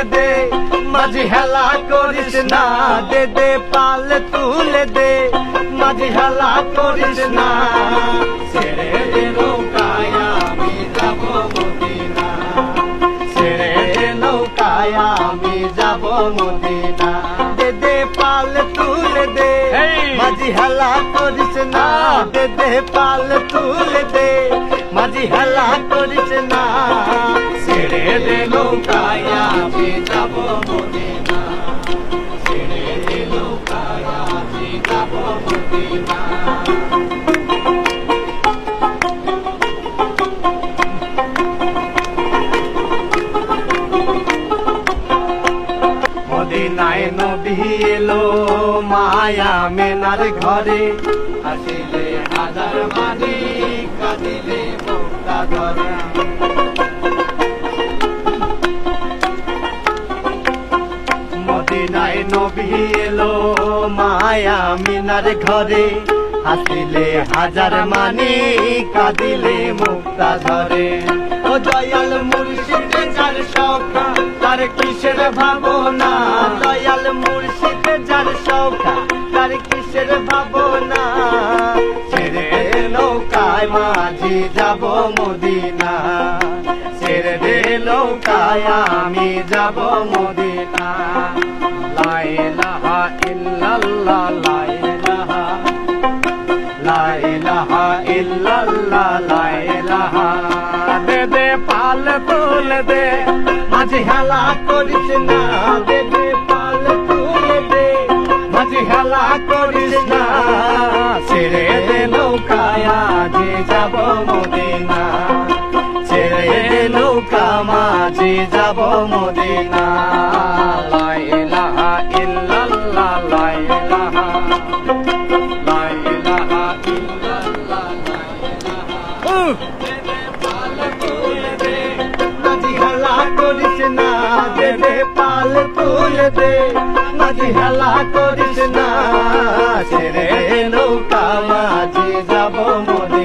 তুলে দে, মাঝি হেলা করিস না, দে দে পাল তুলে দে, মাঝি হেলা করিস না। ছেড়ে দে নৌকায় আমি যাব মদিনা, ছেড়ে দে নৌকায় আমি যাব মদিনা। দে দে পাল তুলে দে, মাঝি হেলা করিস না, দে দে পাল তুলে দে, মাঝি হেলা করিস না। ছেড়ে দে নৌকায় আমি যাব মদিনা, ছেড়ে দে নৌকায় আমি যাব মদিনা। মদিনায় নবী এলো মায়া মেনার ঘরে, আসিলে হাজার মানি কাঁদিলে মুক্তা ধরে। মদিনায় নবী এলো মায়া মিনার ঘরে, হাসিলে হাজার মানি কাঁদিলে মুক্তা ধরে। ও দয়াল মুর্শিদ যার সখা তার কিসের ভাবনা, দয়াল মুর্শিদ যার সখা তার কিসের ভাবনা। ছেড়ে নৌকায় মাঝি যাব মদিনা, ছেড়ে দে নৌকায় আমি যাব মদিনা। লা ইলাহা ইল্লাল্লাহ, লা ইলাহা, লা ইলাহা ইল্লাল্লাহ, লা ইলাহা। দে দে পাল তুলে দে, মাঝি হেলা করিস না, দে দে পাল তুলে দে, মাঝি হেলা করিস না। ছেড়ে দে নৌকায় আজি যাব মদিনা, ছেড়ে দে নৌকা মাঝি যাব মদিনা। লা ইলাহা ইল্লাল্লাহ, লা ইলাহা, লা ইলাহা ইল্লাল্লাহ, লা ইলাহা। দে দে পাল তুলে দে, মাঝি হেলা করিস না, দে দে পাল তুলে দে, মাঝি হেলা করিস না। ছেড়ে নৌকা মাঝি যাব মদিনা।